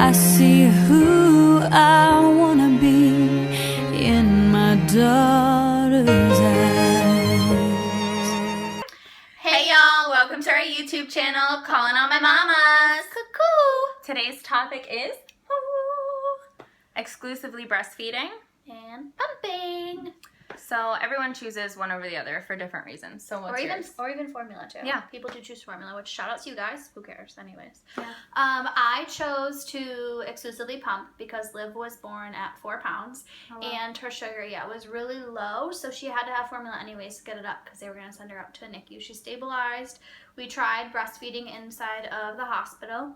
I see who I wanna be in my daughter's eyes. Hey y'all, welcome to our YouTube channel, Calling All My Mamas. Cuckoo! Today's topic is exclusively breastfeeding and pumping. So everyone chooses one over the other for different reasons. So what's yours? Or even formula too. Yeah. People do choose formula, which shout out to you guys. Who cares anyways. Yeah. I chose to exclusively pump because Liv was born at 4 pounds. Oh, wow. And her sugar, was really low. So she had to have formula anyways to get it up because they were going to send her out to a NICU. She stabilized. We tried breastfeeding inside of the hospital.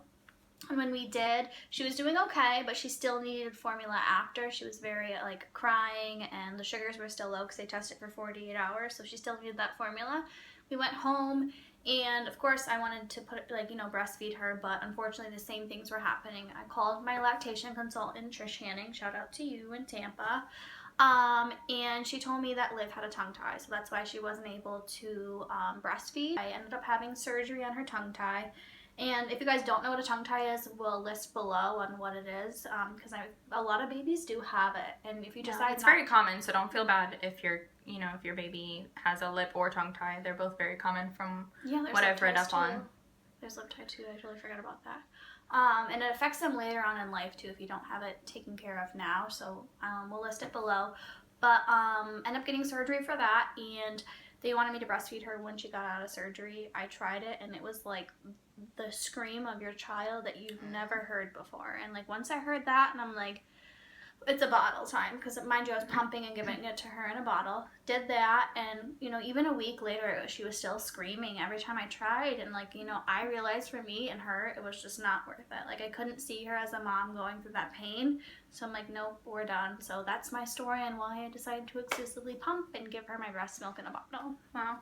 And when we did, she was doing okay, but she still needed formula after. She was very, crying, and the sugars were still low because they tested for 48 hours, so she still needed that formula. We went home, and of course, I wanted to breastfeed her, but unfortunately, the same things were happening. I called my lactation consultant, Trish Hanning, shout out to you in Tampa, and she told me that Liv had a tongue tie, so that's why she wasn't able to breastfeed. I ended up having surgery on her tongue tie. And if you guys don't know what a tongue tie is, we'll list below on what it is, because a lot of babies do have it. And if you decide it's very common, so don't feel bad if if your baby has a lip or tongue tie. They're both very common from what I've read up on. There's lip tie too. I totally forgot about that. And it affects them later on in life too if you don't have it taken care of now. So we'll list it below. But end up getting surgery for that, and they wanted me to breastfeed her when she got out of surgery. I tried it, and it was like the scream of your child that you've never heard before. And once I heard that, and I'm like, it's a bottle time, because mind you, I was pumping and giving it to her in a bottle. Did that, and even a week later, she was still screaming every time I tried. And I realized for me and her, it was just not worth it. I couldn't see her as a mom going through that pain. So I'm like, nope, we're done. So that's my story and why I decided to exclusively pump and give her my breast milk in a bottle. Wow.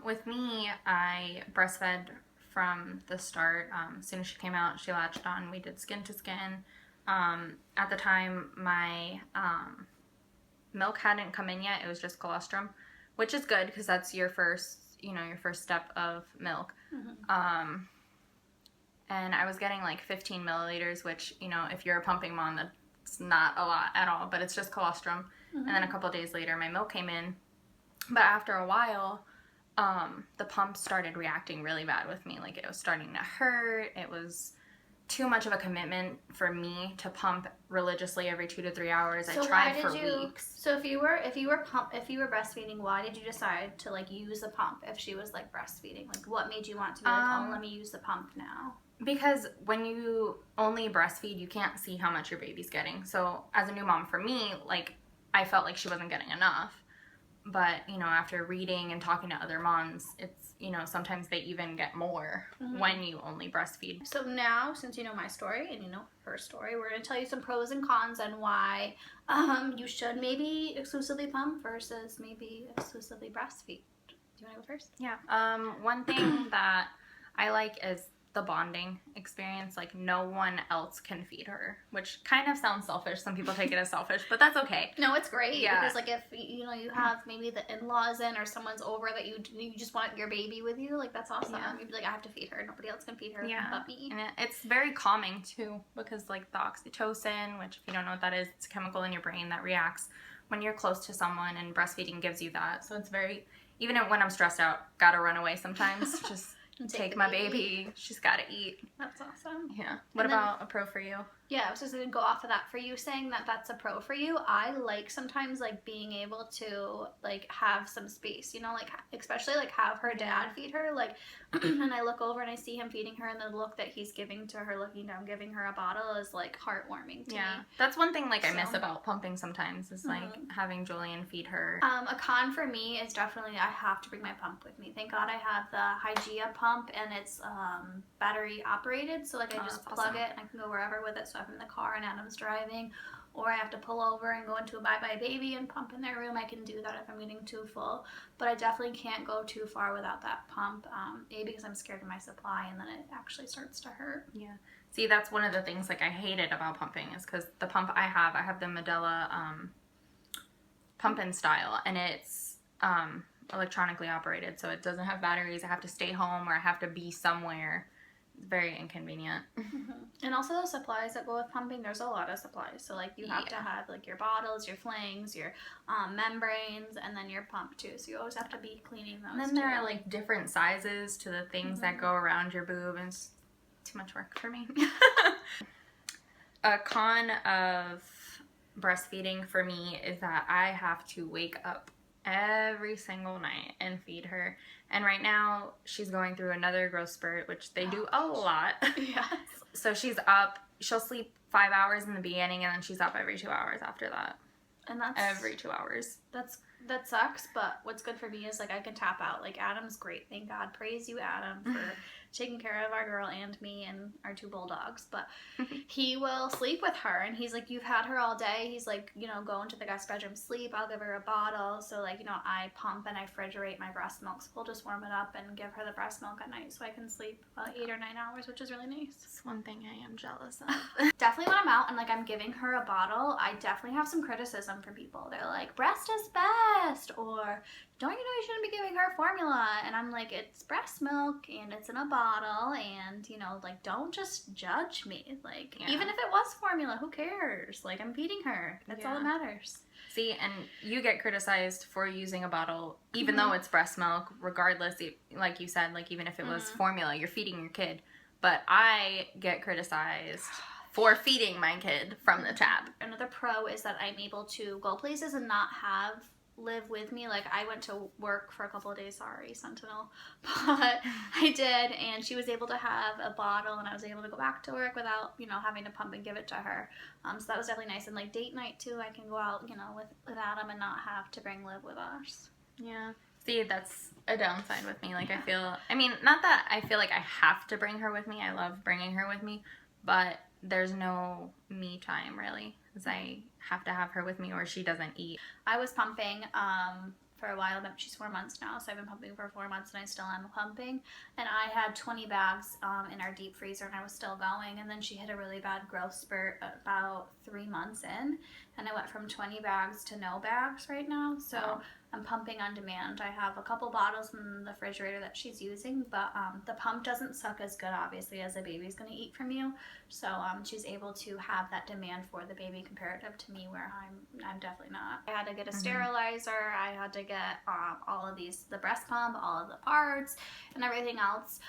With me, I breastfed from the start. As soon as she came out, she latched on. We did skin to skin. At the time, my milk hadn't come in yet. It was just colostrum, which is good because that's your first step of milk. Mm-hmm. And I was getting 15 milliliters, which, if you're a pumping mom, that's not a lot at all, but it's just colostrum. Mm-hmm. And then a couple days later, my milk came in. But after a while, the pump started reacting really bad with me. It was starting to hurt. It was too much of a commitment for me to pump religiously every 2 to 3 hours. So I tried for weeks. So if you were breastfeeding, why did you decide to use the pump if she was breastfeeding? What made you want to be let me use the pump now? Because when you only breastfeed, you can't see how much your baby's getting. So as a new mom, for me, I felt like she wasn't getting enough. But, after reading and talking to other moms, it's, sometimes they even get more when you only breastfeed. So now, since you know my story and you know her story, we're going to tell you some pros and cons on why you should maybe exclusively pump versus maybe exclusively breastfeed. Do you want to go first? Yeah. One thing that I like is the bonding experience. No one else can feed her, which kind of sounds selfish. Some people take it as selfish, but that's okay. No, it's great. Yeah. Because if you have maybe the in-laws in or someone's over that you just want your baby with you, that's awesome. Yeah. You'd be I have to feed her. Nobody else can feed her but me. And it's very calming too, because the oxytocin, which if you don't know what that is, it's a chemical in your brain that reacts when you're close to someone, and breastfeeding gives you that. So it's very, even when I'm stressed out, gotta run away sometimes. Just take my baby. She's got to eat. That's awesome. Yeah. What about a pro for you? Yeah, I was just going to go off of that. For you saying that that's a pro for you, I sometimes being able to have some space, especially have her dad feed her, and I look over and I see him feeding her, and the look that he's giving to her, looking down, giving her a bottle is heartwarming to me. That's one thing I miss about pumping sometimes is having Julian feed her. A con for me is definitely I have to bring my pump with me. Thank God I have the Hygia pump, and it's battery operated, so I just plug it and I can go wherever with it. So I'm in the car and Adam's driving, or I have to pull over and go into a bye-bye baby and pump in their room. I can do that if I'm getting too full, but I definitely can't go too far without that pump, because I'm scared of my supply, and then it actually starts to hurt. Yeah. See, that's one of the things I hated about pumping is because the pump I have the Medela pump-in style, and it's electronically operated, so it doesn't have batteries. I have to stay home or I have to be somewhere. It's very inconvenient. And also the supplies that go with pumping, there's a lot of supplies. So like you have to have like your bottles, your flings, your membranes, and then your pump too. So you always have to be cleaning those. And then there are like different sizes to the things that go around your boob, and it's too much work for me. A con of breastfeeding for me is that I have to wake up every single night and feed her. And right now she's going through another growth spurt, which they do a lot. Yes. So she's up, she'll sleep 5 hours in the beginning, and then she's up every 2 hours after that. And that's Every 2 hours. That sucks, but what's good for me is like I can tap out. Like Adam's great, thank God. Praise you, Adam, for taking care of our girl and me and our 2 bulldogs. But he will sleep with her, and he's like, you've had her all day. He's like, you know, go into the guest bedroom, sleep. I'll give her a bottle. So like, you know, I pump and I refrigerate my breast milk. So we'll just warm it up and give her the breast milk at night so I can sleep 8 or 9 hours, which is really nice. That's one thing I am jealous of. Definitely when I'm out and like I'm giving her a bottle, I definitely have some criticism from people. They're like, breast is best, or don't you know you shouldn't be giving her formula? And I'm like, it's breast milk and it's in a bottle, and you know, like, don't just judge me. Like, even if it was formula, who cares? Like, I'm feeding her. That's all that matters. See, and you get criticized for using a bottle, even though it's breast milk, regardless, like you said, like even if it was formula, you're feeding your kid. But I get criticized for feeding my kid from the tap. Another pro is that I'm able to go places and not have live with me. Like I went to work for a couple of days, sorry Sentinel, but I did, and she was able to have a bottle and I was able to go back to work without, you know, having to pump and give it to her. So that was definitely nice. And like date night too, I can go out, you know, with Adam and not have to bring Liv with us. Yeah. See, that's a downside with me. Like I mean, not that I feel like I have to bring her with me. I love bringing her with me, but there's no me time really, because I have to have her with me or she doesn't eat. I was pumping for a while, but she's 4 months now, so I've been pumping for 4 months and I still am pumping. And I had 20 bags in our deep freezer and I was still going, and then she hit a really bad growth spurt about 3 months in, and I went from 20 bags to no bags right now. So I'm pumping on demand. I have a couple bottles in the refrigerator that she's using, but the pump doesn't suck as good, obviously, as a baby's going to eat from you. So she's able to have that demand for the baby comparative to me, where I'm definitely not. I had to get a sterilizer. I had to get all of these, the breast pump, all of the parts, and everything else.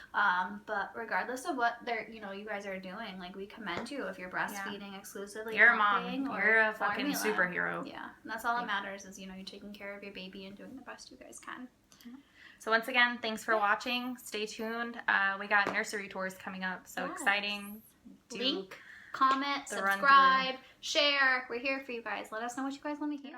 But regardless of what you guys are doing, like, we commend you if you're breastfeeding exclusively. You're a mom. You're a fucking superhero. Yeah, and that's all that matters is, you know, you're taking care of your baby and doing the best you guys can. So once again, thanks for watching. Stay tuned. We got nursery tours coming up, so exciting. Link, comment, subscribe, share. We're here for you guys. Let us know what you guys want to hear.